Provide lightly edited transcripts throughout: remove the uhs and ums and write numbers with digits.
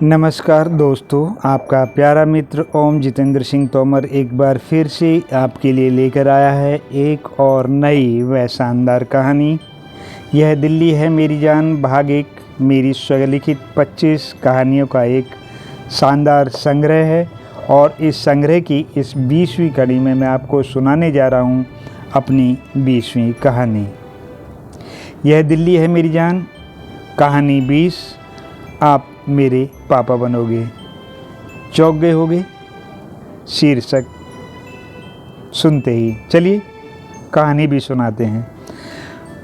नमस्कार दोस्तों, आपका प्यारा मित्र ओम जितेंद्र सिंह तोमर एक बार फिर से आपके लिए लेकर आया है एक और नई व शानदार कहानी। यह दिल्ली है मेरी जान भाग 1 मेरी स्वलिखित 25 कहानियों का एक शानदार संग्रह है और इस संग्रह की इस 20वीं कड़ी में मैं आपको सुनाने जा रहा हूँ अपनी 20वीं कहानी। यह दिल्ली है मेरी जान कहानी 20। आप मेरे पापा बनोगे। चौंक गए होगे शीर्षक सुनते ही। चलिए कहानी भी सुनाते हैं।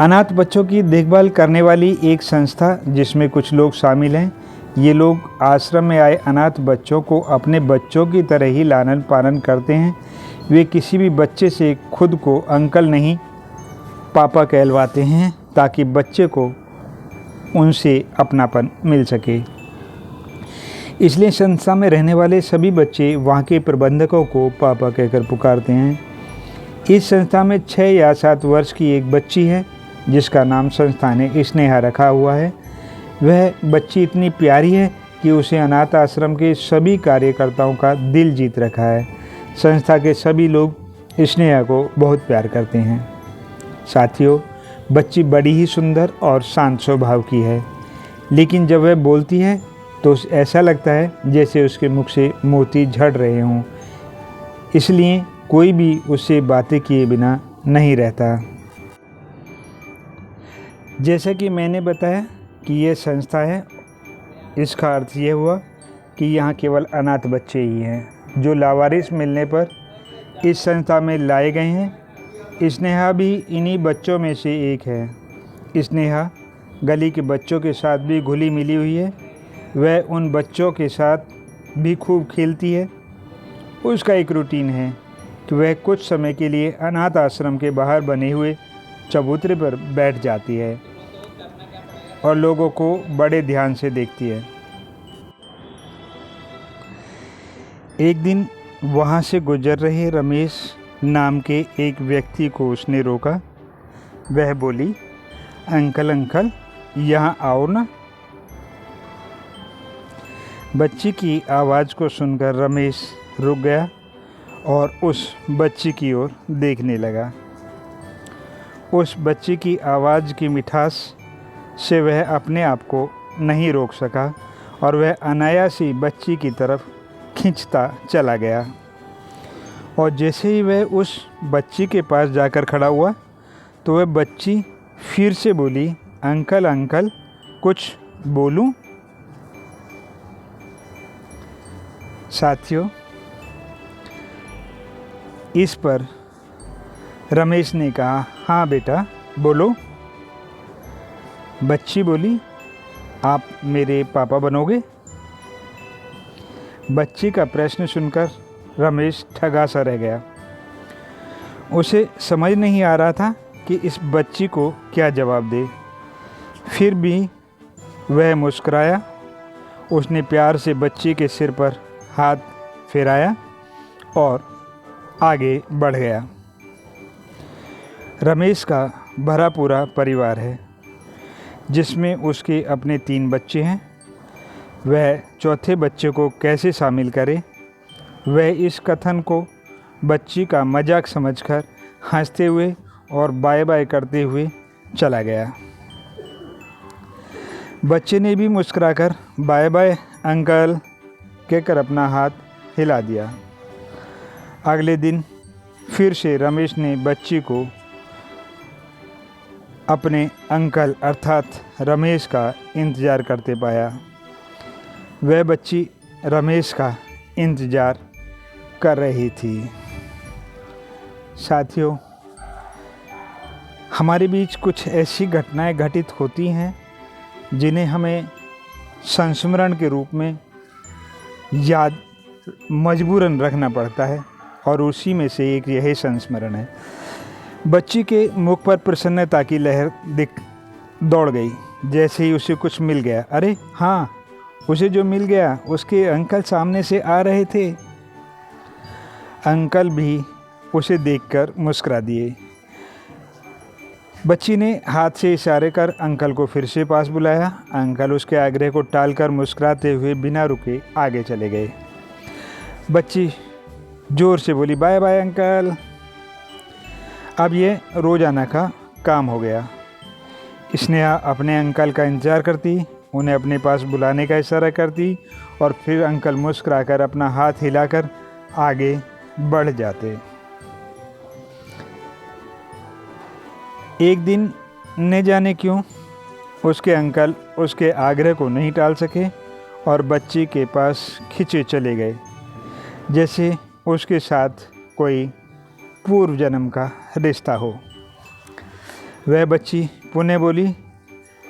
अनाथ बच्चों की देखभाल करने वाली एक संस्था जिसमें कुछ लोग शामिल हैं। ये लोग आश्रम में आए अनाथ बच्चों को अपने बच्चों की तरह ही लालन पालन करते हैं। वे किसी भी बच्चे से खुद को अंकल नहीं पापा कहलवाते हैं ताकि बच्चे को उनसे अपनापन मिल सके। इसलिए संस्था में रहने वाले सभी बच्चे वहाँ के प्रबंधकों को पापा कहकर पुकारते हैं। इस संस्था में 6 या 7 वर्ष की एक बच्ची है जिसका नाम संस्था ने स्नेहा रखा हुआ है। वह बच्ची इतनी प्यारी है कि उसे अनाथ आश्रम के सभी कार्यकर्ताओं का दिल जीत रखा है। संस्था के सभी लोग स्नेहा को बहुत प्यार करते हैं। साथियों, बच्ची बड़ी ही सुंदर और शांत स्वभाव की है, लेकिन जब वह बोलती है तो ऐसा लगता है जैसे उसके मुख से मोती झड़ रहे हों। इसलिए कोई भी उससे बातें किए बिना नहीं रहता। जैसा कि मैंने बताया कि यह संस्था है, इसका अर्थ यह हुआ कि यहाँ केवल अनाथ बच्चे ही हैं जो लावारिस मिलने पर इस संस्था में लाए गए हैं। स्नेहा भी इन्हीं बच्चों में से एक है। स्नेहा गली के बच्चों के साथ भी घुली मिली हुई है। वह उन बच्चों के साथ भी खूब खेलती है। उसका एक रूटीन है कि वह कुछ समय के लिए अनाथ आश्रम के बाहर बने हुए चबूतरे पर बैठ जाती है और लोगों को बड़े ध्यान से देखती है। एक दिन वहाँ से गुजर रहे रमेश नाम के एक व्यक्ति को उसने रोका। वह बोली, अंकल अंकल यहाँ आओ ना। बच्ची की आवाज़ को सुनकर रमेश रुक गया और उस बच्ची की ओर देखने लगा। उस बच्ची की आवाज़ की मिठास से वह अपने आप को नहीं रोक सका और वह अनायासी बच्ची की तरफ खींचता चला गया। और जैसे ही वह उस बच्ची के पास जाकर खड़ा हुआ तो वह बच्ची फिर से बोली, अंकल अंकल कुछ बोलूं? साथियों, इस पर रमेश ने कहा, हाँ बेटा बोलो। बच्ची बोली, आप मेरे पापा बनोगे? बच्ची का प्रश्न सुनकर रमेश ठगा सा रह गया। उसे समझ नहीं आ रहा था कि इस बच्ची को क्या जवाब दे। फिर भी वह मुस्कुराया। उसने प्यार से बच्ची के सिर पर हाथ फेराया और आगे बढ़ गया। रमेश का भरा पूरा परिवार है जिसमें उसके अपने 3 बच्चे हैं। वह चौथे बच्चे को कैसे शामिल करे, वह इस कथन को बच्ची का मजाक समझकर हंसते हुए और बाय बाय करते हुए चला गया। बच्चे ने भी मुस्कुराकर बाय बाय अंकल कहकर अपना हाथ हिला दिया। अगले दिन फिर से रमेश ने बच्ची को अपने अंकल अर्थात रमेश का इंतज़ार करते पाया। वह बच्ची रमेश का इंतज़ार कर रही थी। साथियों, हमारे बीच कुछ ऐसी घटनाएं घटित होती हैं जिन्हें हमें संस्मरण के रूप में याद मजबूरन रखना पड़ता है और उसी में से एक यही संस्मरण है। बच्ची के मुख पर प्रसन्नता की लहर दौड़ गई जैसे ही उसे कुछ मिल गया। अरे हाँ, उसे जो मिल गया उसके अंकल सामने से आ रहे थे। अंकल भी उसे देखकर मुस्कुरा दिए। बच्ची ने हाथ से इशारे कर अंकल को फिर से पास बुलाया। अंकल उसके आग्रह को टालकर मुस्कुराते हुए बिना रुके आगे चले गए। बच्ची जोर से बोली, बाय बाय अंकल। अब ये रोजाना का काम हो गया। स्नेहा अपने अंकल का इंतज़ार करती, उन्हें अपने पास बुलाने का इशारा करती और फिर अंकल मुस्कुराकर अपना हाथ हिलाकर आगे बढ़ जाते। एक दिन न जाने क्यों उसके अंकल उसके आग्रह को नहीं टाल सके और बच्ची के पास खिंचे चले गए, जैसे उसके साथ कोई पूर्व जन्म का रिश्ता हो। वह बच्ची पुनः बोली,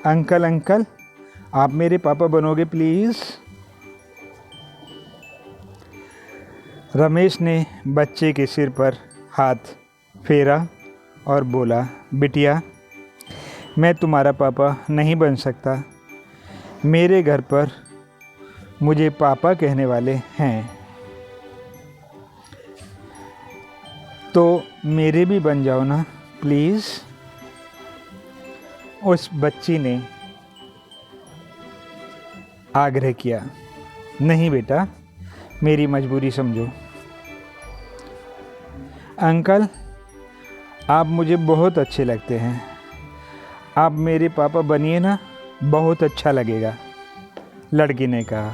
अंकल अंकल आप मेरे पापा बनोगे प्लीज़। रमेश ने बच्चे के सिर पर हाथ फेरा और बोला, बिटिया मैं तुम्हारा पापा नहीं बन सकता। मेरे घर पर मुझे पापा कहने वाले हैं, तो मेरे भी बन जाओ ना प्लीज़। उस बच्ची ने आग्रह किया, नहीं बेटा मेरी मजबूरी समझो। अंकल आप मुझे बहुत अच्छे लगते हैं, आप मेरे पापा बनिए ना, बहुत अच्छा लगेगा, लड़की ने कहा।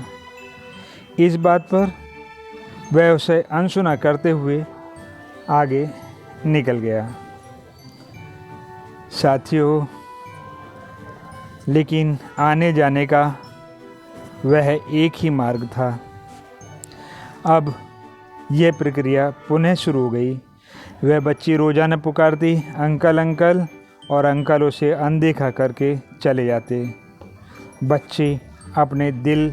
इस बात पर वह उसे अनसुना करते हुए आगे निकल गया। साथियों, लेकिन आने जाने का वह एक ही मार्ग था। अब यह प्रक्रिया पुनः शुरू हो गई। वह बच्ची रोज़ाना पुकारती, अंकल अंकल, और अंकल उसे अनदेखा करके चले जाते। बच्ची अपने दिल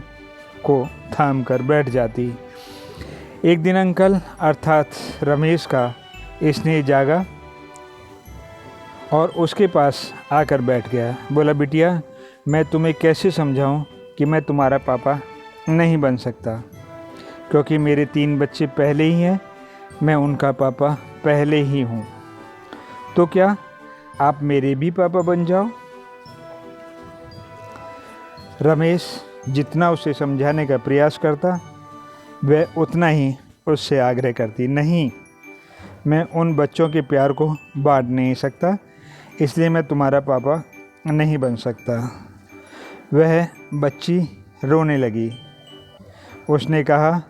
को थाम कर बैठ जाती। एक दिन अंकल अर्थात रमेश का स्नेह जागा और उसके पास आकर बैठ गया। बोला, बिटिया मैं तुम्हें कैसे समझाऊं कि मैं तुम्हारा पापा नहीं बन सकता, क्योंकि मेरे 3 बच्चे पहले ही हैं, मैं उनका पापा पहले ही हूँ। तो क्या आप मेरे भी पापा बन जाओ। रमेश जितना उसे समझाने का प्रयास करता, वह उतना ही उससे आग्रह करती, नहीं मैं उन बच्चों के प्यार को बांट नहीं सकता, इसलिए मैं तुम्हारा पापा नहीं बन सकता। वह बच्ची रोने लगी। उसने कहा,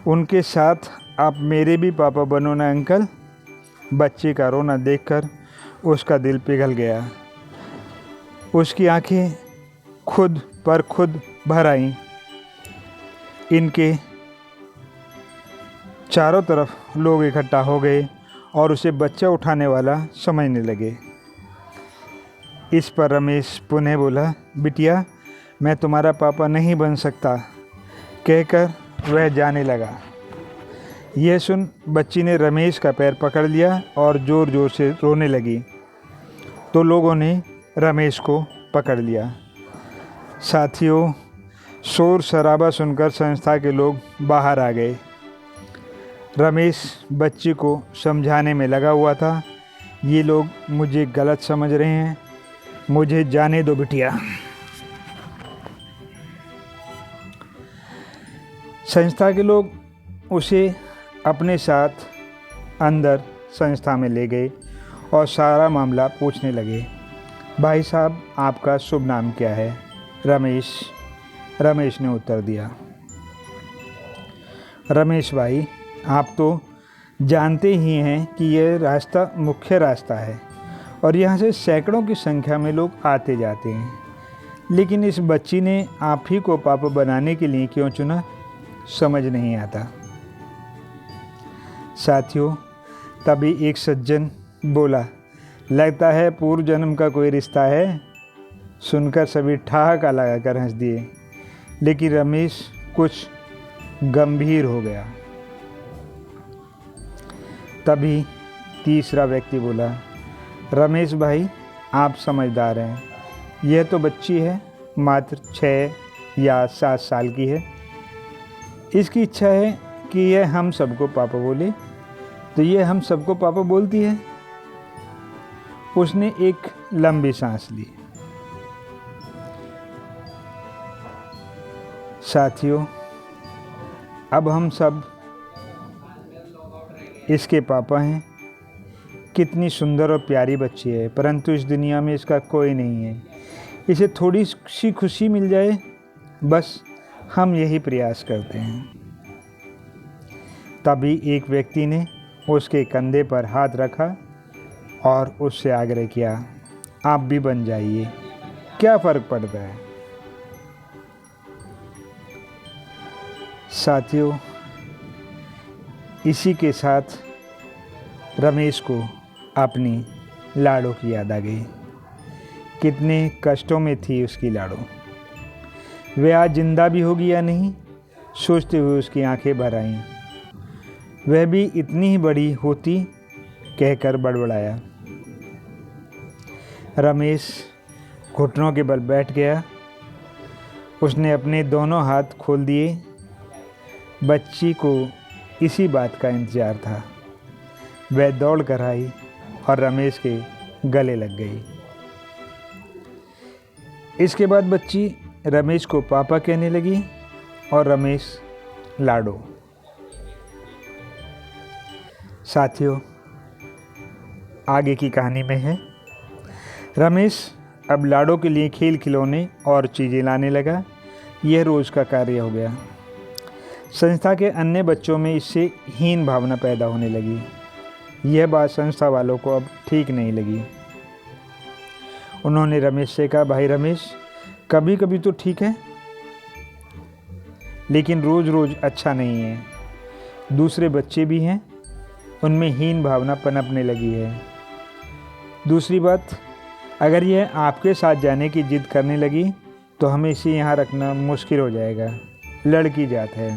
उनके साथ आप मेरे भी पापा बनो ना अंकल। बच्चे का रोना देखकर उसका दिल पिघल गया। उसकी आंखें खुद पर खुद भर आईं। इनके चारों तरफ लोग इकट्ठा हो गए और उसे बच्चा उठाने वाला समझने लगे। इस पर रमेश पुनः बोला, बिटिया मैं तुम्हारा पापा नहीं बन सकता, कहकर वह जाने लगा। यह सुन बच्ची ने रमेश का पैर पकड़ लिया और ज़ोर ज़ोर से रोने लगी, तो लोगों ने रमेश को पकड़ लिया। साथियों, शोर शराबा सुनकर संस्था के लोग बाहर आ गए। रमेश बच्ची को समझाने में लगा हुआ था, ये लोग मुझे गलत समझ रहे हैं, मुझे जाने दो बिटिया। संस्था के लोग उसे अपने साथ अंदर संस्था में ले गए और सारा मामला पूछने लगे। भाई साहब आपका शुभ नाम क्या है? रमेश ने उत्तर दिया। रमेश भाई, आप तो जानते ही हैं कि यह रास्ता मुख्य रास्ता है और यहाँ से सैकड़ों की संख्या में लोग आते जाते हैं, लेकिन इस बच्ची ने आप ही को पापा बनाने के लिए क्यों चुना, समझ नहीं आता। साथियों, तभी एक सज्जन बोला, लगता है पूर्व जन्म का कोई रिश्ता है। सुनकर सभी ठहाका लगाकर हंस दिए, लेकिन रमेश कुछ गंभीर हो गया। तभी तीसरा व्यक्ति बोला, रमेश भाई आप समझदार हैं, यह तो बच्ची है, मात्र 6 या 7 साल की है। इसकी इच्छा है कि यह हम सबको पापा बोले, तो यह हम सबको पापा बोलती है। उसने एक लंबी सांस ली। साथियों, अब हम सब इसके पापा हैं। कितनी सुंदर और प्यारी बच्ची है, परंतु इस दुनिया में इसका कोई नहीं है। इसे थोड़ी सी खुशी मिल जाए, बस हम यही प्रयास करते हैं। तभी एक व्यक्ति ने उसके कंधे पर हाथ रखा और उससे आग्रह किया, आप भी बन जाइए, क्या फ़र्क पड़ता है। साथियों, इसी के साथ रमेश को अपनी लाडो की याद आ गई। कितने कष्टों में थी उसकी लाडो। वह आज जिंदा भी होगी या नहीं, सोचते हुए उसकी आंखें भर आईं। वह भी इतनी ही बड़ी होती, कहकर बड़बड़ाया। रमेश घुटनों के बल बैठ गया। उसने अपने दोनों हाथ खोल दिए। बच्ची को इसी बात का इंतज़ार था। वह दौड़ कर आई और रमेश के गले लग गई। इसके बाद बच्ची रमेश को पापा कहने लगी और रमेश लाडो। साथियों, आगे की कहानी में है, रमेश अब लाडो के लिए खेल खिलौने और चीज़ें लाने लगा। यह रोज़ का कार्य हो गया। संस्था के अन्य बच्चों में इससे हीन भावना पैदा होने लगी। यह बात संस्था वालों को अब ठीक नहीं लगी। उन्होंने रमेश से कहा, भाई रमेश, कभी कभी तो ठीक है, लेकिन रोज़ रोज़ अच्छा नहीं है। दूसरे बच्चे भी हैं, उनमें हीन भावना पनपने लगी है। दूसरी बात, अगर यह आपके साथ जाने की जिद करने लगी तो हमें इसे यहाँ रखना मुश्किल हो जाएगा। लड़की जात है।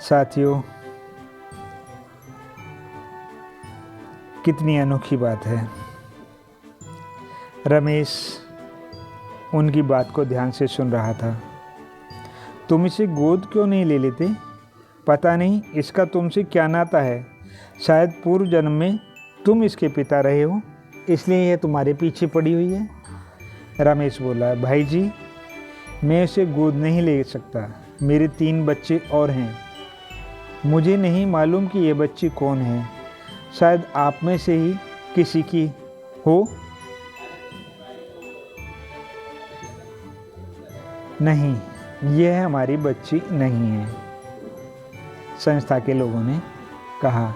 साथियों, कितनी अनोखी बात है। रमेश उनकी बात को ध्यान से सुन रहा था। तुम इसे गोद क्यों नहीं ले लेते? पता नहीं इसका तुमसे क्या नाता है। शायद पूर्व जन्म में तुम इसके पिता रहे हो, इसलिए यह तुम्हारे पीछे पड़ी हुई है। रमेश बोला, भाई जी, मैं इसे गोद नहीं ले सकता। मेरे 3 बच्चे और हैं। मुझे नहीं मालूम कि यह बच्ची कौन है। शायद आप में से ही किसी की हो। नहीं, यह हमारी बच्ची नहीं है, संस्था के लोगों ने कहा।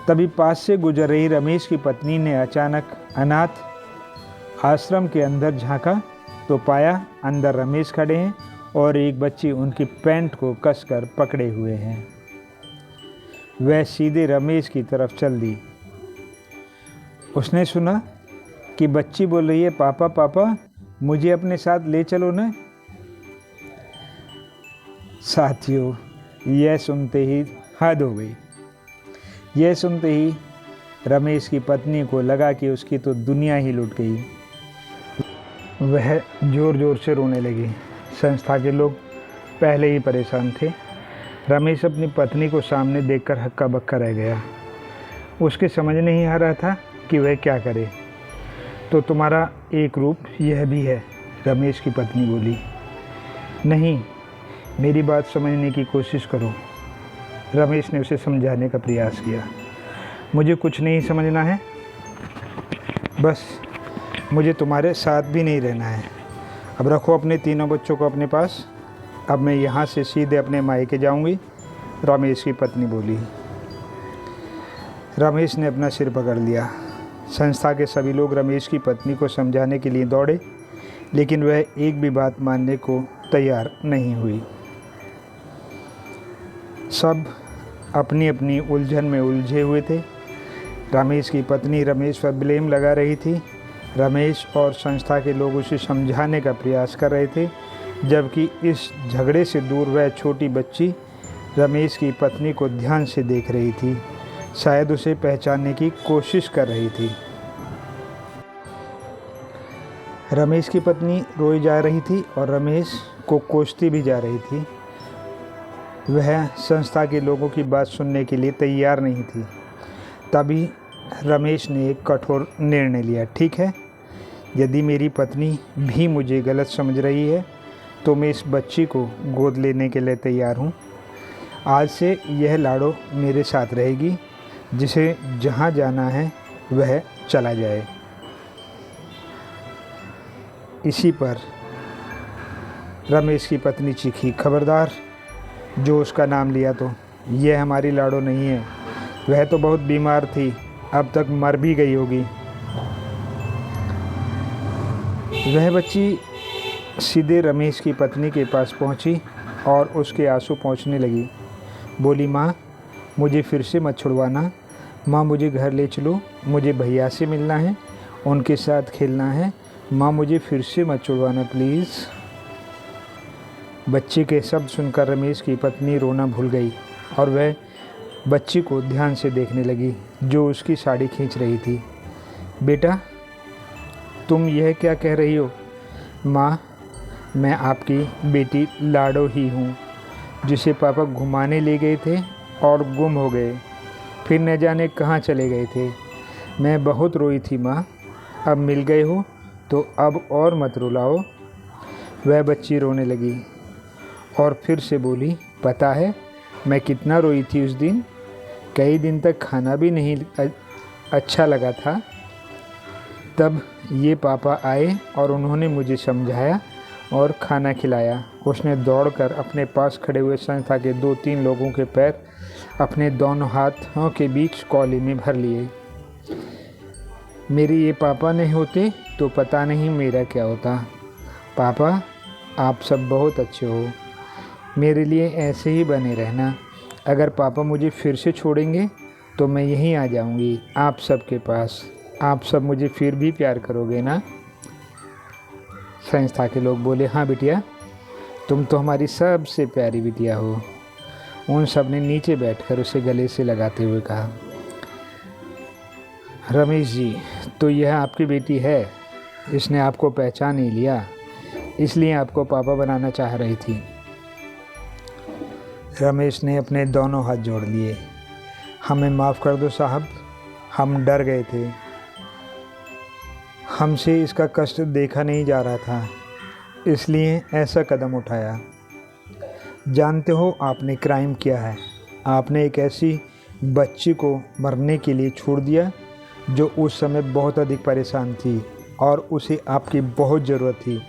तभी पास से गुजर रही रमेश की पत्नी ने अचानक अनाथ आश्रम के अंदर झांका तो पाया अंदर रमेश खड़े हैं और एक बच्ची उनकी पैंट को कसकर पकड़े हुए हैं। वह सीधे रमेश की तरफ चल दी। उसने सुना कि बच्ची बोल रही है, पापा पापा, मुझे अपने साथ ले चलो ना। साथियों, यह सुनते ही हद हो गई। यह सुनते ही रमेश की पत्नी को लगा कि उसकी तो दुनिया ही लुट गई। वह ज़ोर ज़ोर से रोने लगी। संस्था के लोग पहले ही परेशान थे। रमेश अपनी पत्नी को सामने देखकर हक्का बक्का रह गया। उसके समझ नहीं आ रहा था कि वह क्या करे। तो तुम्हारा एक रूप यह भी है, रमेश की पत्नी बोली। नहीं, मेरी बात समझने की कोशिश करो। रमेश ने उसे समझाने का प्रयास किया। मुझे कुछ नहीं समझना है, बस मुझे तुम्हारे साथ भी नहीं रहना है। अब रखो अपने 3 बच्चों को अपने पास। अब मैं यहाँ से सीधे अपने मायके जाऊँगी, रमेश की पत्नी बोली। रमेश ने अपना सिर पकड़ लिया। संस्था के सभी लोग रमेश की पत्नी को समझाने के लिए दौड़े, लेकिन वह एक भी बात मानने को तैयार नहीं हुई। सब अपनी अपनी उलझन में उलझे हुए थे। रमेश की पत्नी रमेश पर ब्लेम लगा रही थी। रमेश और संस्था के लोग उसे समझाने का प्रयास कर रहे थे, जबकि इस झगड़े से दूर वह छोटी बच्ची रमेश की पत्नी को ध्यान से देख रही थी। शायद उसे पहचानने की कोशिश कर रही थी। रमेश की पत्नी रोई जा रही थी और रमेश को कोसती भी जा रही थी। वह संस्था के लोगों की बात सुनने के लिए तैयार नहीं थी। तभी रमेश ने एक कठोर निर्णय लिया। ठीक है, यदि मेरी पत्नी भी मुझे गलत समझ रही है तो मैं इस बच्ची को गोद लेने के लिए तैयार हूँ। आज से यह लाडो मेरे साथ रहेगी, जिसे जहाँ जाना है वह चला जाए। इसी पर रमेश की पत्नी चीखी, खबरदार, जो उसका नाम लिया तो यह हमारी लाडो नहीं है, वह तो बहुत बीमार थी, अब तक मर भी गई होगी। वह बच्ची सीधे रमेश की पत्नी के पास पहुंची और उसके आंसू पोंछने लगी। बोली, माँ मुझे फिर से मत छुड़वाना, माँ मुझे घर ले चलो, मुझे भैया से मिलना है, उनके साथ खेलना है, माँ मुझे फिर से मत छुड़वाना प्लीज़। बच्चे के शब्द सुनकर रमेश की पत्नी रोना भूल गई और वह बच्ची को ध्यान से देखने लगी जो उसकी साड़ी खींच रही थी। बेटा, तुम यह क्या कह रही हो? माँ, मैं आपकी बेटी लाडो ही हूँ, जिसे पापा घुमाने ले गए थे और गुम हो गए, फिर न जाने कहाँ चले गए थे। मैं बहुत रोई थी माँ, अब मिल गए हो तो अब और मत रुलाओ। वह बच्ची रोने लगी और फिर से बोली, पता है मैं कितना रोई थी उस दिन, कई दिन तक खाना भी नहीं अच्छा लगा था। तब ये पापा आए और उन्होंने मुझे समझाया और खाना खिलाया। उसने दौड़कर अपने पास खड़े हुए संस्था के 2-3 लोगों के पैर अपने दोनों हाथों के बीच कौली में भर लिए। मेरे ये पापा नहीं होते तो पता नहीं मेरा क्या होता। पापा, आप सब बहुत अच्छे हो, मेरे लिए ऐसे ही बने रहना। अगर पापा मुझे फिर से छोड़ेंगे तो मैं यहीं आ जाऊंगी आप सबके पास। आप सब मुझे फिर भी प्यार करोगे ना? संस्था के लोग बोले, हाँ बिटिया, तुम तो हमारी सबसे प्यारी बिटिया हो। उन सब ने नीचे बैठकर उसे गले से लगाते हुए कहा, रमेश जी, तो यह आपकी बेटी है, इसने आपको पहचान नहीं लिया, इसलिए आपको पापा बनाना चाह रही थी। रमेश ने अपने दोनों हाथ जोड़ लिए। हमें माफ़ कर दो साहब, हम डर गए थे, हमसे इसका कष्ट देखा नहीं जा रहा था, इसलिए ऐसा कदम उठाया। जानते हो आपने क्राइम किया है, आपने एक ऐसी बच्ची को मरने के लिए छोड़ दिया जो उस समय बहुत अधिक परेशान थी और उसे आपकी बहुत ज़रूरत थी।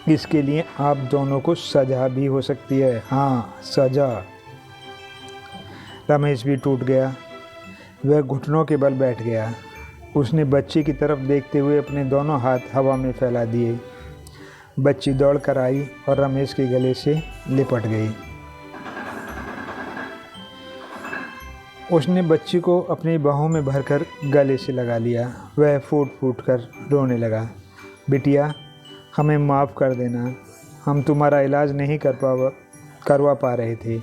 इसके लिए आप दोनों को सज़ा भी हो सकती है। हाँ, सज़ा। रमेश भी टूट गया, वह घुटनों के बल बैठ गया। उसने बच्ची की तरफ देखते हुए अपने दोनों हाथ हवा में फैला दिए। बच्ची दौड़ कर आई और रमेश के गले से लिपट गई। उसने बच्ची को अपनी बाहों में भरकर गले से लगा लिया। वह फूट फूट कर रोने लगा। बिटिया, हमें माफ़ कर देना, हम तुम्हारा इलाज नहीं करवा पा रहे थे।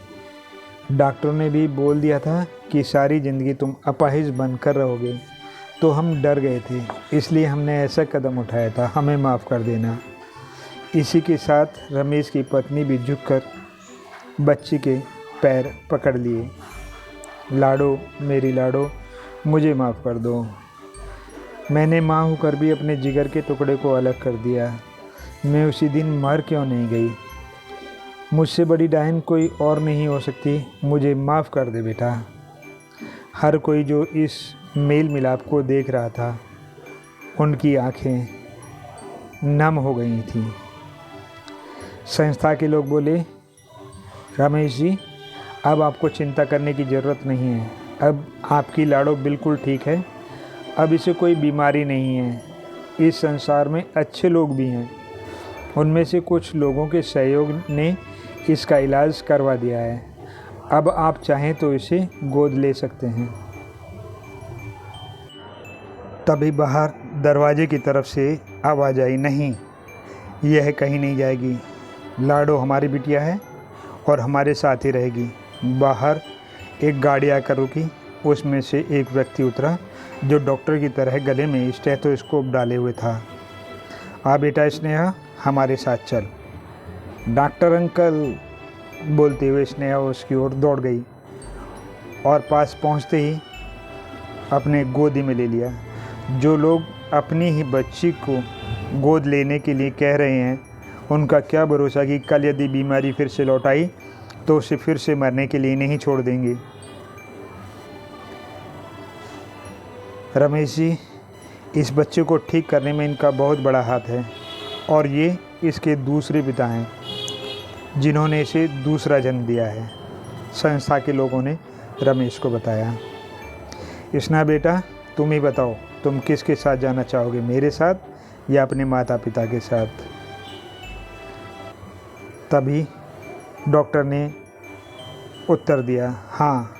डॉक्टरों ने भी बोल दिया था कि सारी ज़िंदगी तुम अपाहिज बनकर रहोगे, तो हम डर गए थे, इसलिए हमने ऐसा कदम उठाया था, हमें माफ़ कर देना। इसी के साथ रमेश की पत्नी भी झुककर बच्ची के पैर पकड़ लिए। लाडो, मेरी लाडो, मुझे माफ़ कर दो। मैंने माँ होकर भी अपने जिगर के टुकड़े को अलग कर दिया। मैं उसी दिन मर क्यों नहीं गई? मुझसे बड़ी डायन कोई और नहीं हो सकती। मुझे माफ़ कर दे बेटा। हर कोई जो इस मेल मिलाप को देख रहा था, उनकी आंखें नम हो गई थीं। संस्था के लोग बोले, रमेश जी, अब आपको चिंता करने की ज़रूरत नहीं है। अब आपकी लाडो बिल्कुल ठीक है, अब इसे कोई बीमारी नहीं है। इस संसार में अच्छे लोग भी हैं, उनमें से कुछ लोगों के सहयोग ने इसका इलाज करवा दिया है। अब आप चाहें तो इसे गोद ले सकते हैं। तभी बाहर दरवाजे की तरफ से आवाज़ आई, नहीं, यह कहीं नहीं जाएगी। लाडो हमारी बिटिया है और हमारे साथ ही रहेगी। बाहर एक गाड़ी आकर रुकी, उसमें से एक व्यक्ति उतरा जो डॉक्टर की तरह गले में स्टेथोस्कोप डाले हुए था। आ बेटा स्नेहा, हमारे साथ चल। डॉक्टर अंकल बोलते हुए स्नेहा उसकी ओर दौड़ गई और पास पहुंचते ही अपने गोदी में ले लिया। जो लोग अपनी ही बच्ची को गोद लेने के लिए कह रहे हैं, उनका क्या भरोसा कि कल यदि बीमारी फिर से लौट आई तो उसे फिर से मरने के लिए नहीं छोड़ देंगे। रमेश जी, इस बच्चे को ठीक करने में इनका बहुत बड़ा हाथ है और ये इसके दूसरे पिता हैं जिन्होंने इसे दूसरा जन्म दिया है, संस्था के लोगों ने रमेश को बताया। कृष्णा बेटा, तुम ही बताओ, तुम किसके साथ जाना चाहोगे, मेरे साथ या अपने माता पिता के साथ? तभी डॉक्टर ने उत्तर दिया, हाँ,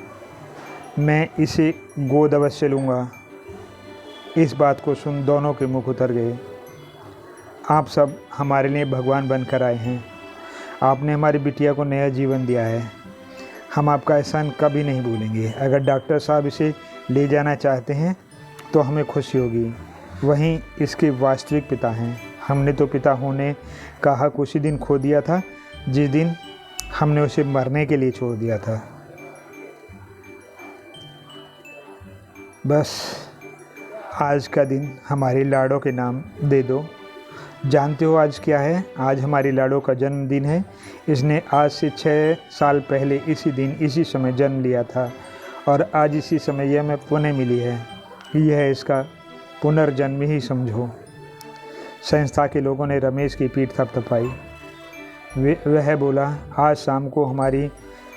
मैं इसे गोद अवश्य लूँगा। इस बात को सुन दोनों के मुख उतर गए। आप सब हमारे लिए भगवान बनकर आए हैं। आपने हमारी बिटिया को नया जीवन दिया है। हम आपका एहसान कभी नहीं भूलेंगे। अगर डॉक्टर साहब इसे ले जाना चाहते हैं तो हमें खुशी होगी। वहीं इसके वास्तविक पिता हैं। हमने तो पिता होने का हक उसी दिन खो दिया था जिस दिन हमने उसे मरने के लिए छोड़ दिया था। बस आज का दिन हमारी लाडो के नाम दे दो। जानते हो आज क्या है? आज हमारी लाडो का जन्मदिन है। इसने आज से 6 साल पहले इसी दिन इसी समय जन्म लिया था और आज इसी समय यह हमें पुनः मिली है। यह इसका पुनर्जन्म ही समझो। संस्था के लोगों ने रमेश की पीठ थपथपाई। वह बोला, आज शाम को हमारी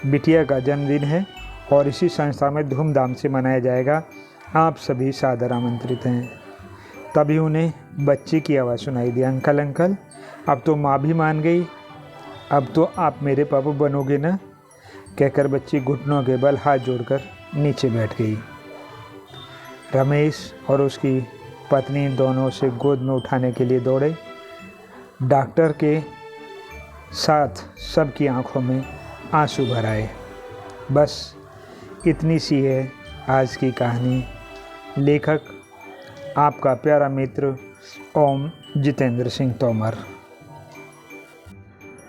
बिटिया का जन्मदिन है और इसी संस्था में धूमधाम से मनाया जाएगा। आप सभी सादर आमंत्रित हैं। तभी उन्हें बच्चे की आवाज़ सुनाई दी, अंकल अंकल, अब तो माँ भी मान गई, अब तो आप मेरे पापा बनोगे ना? कहकर बच्ची घुटनों के बल हाथ जोड़कर नीचे बैठ गई। रमेश और उसकी पत्नी दोनों उसे गोद में उठाने के लिए दौड़े। डॉक्टर के साथ सबकी आंखों में आंसू भर आए। बस इतनी सी है आज की कहानी। लेखक आपका प्यारा मित्र ओम जितेंद्र सिंह तोमर।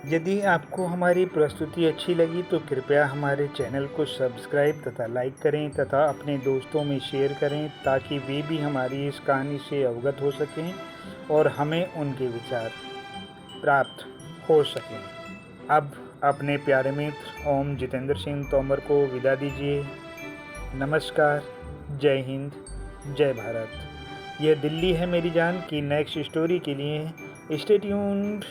यदि आपको हमारी प्रस्तुति अच्छी लगी तो कृपया हमारे चैनल को सब्सक्राइब तथा लाइक करें तथा अपने दोस्तों में शेयर करें ताकि वे भी हमारी इस कहानी से अवगत हो सकें और हमें उनके विचार प्राप्त हो सकें। अब अपने प्यारे मित्र ओम जितेंद्र सिंह तोमर को विदा दीजिए। नमस्कार, जय हिंद, जय भारत। यह दिल्ली है मेरी जान की नेक्स्ट स्टोरी के लिए स्टे ट्यून्ड।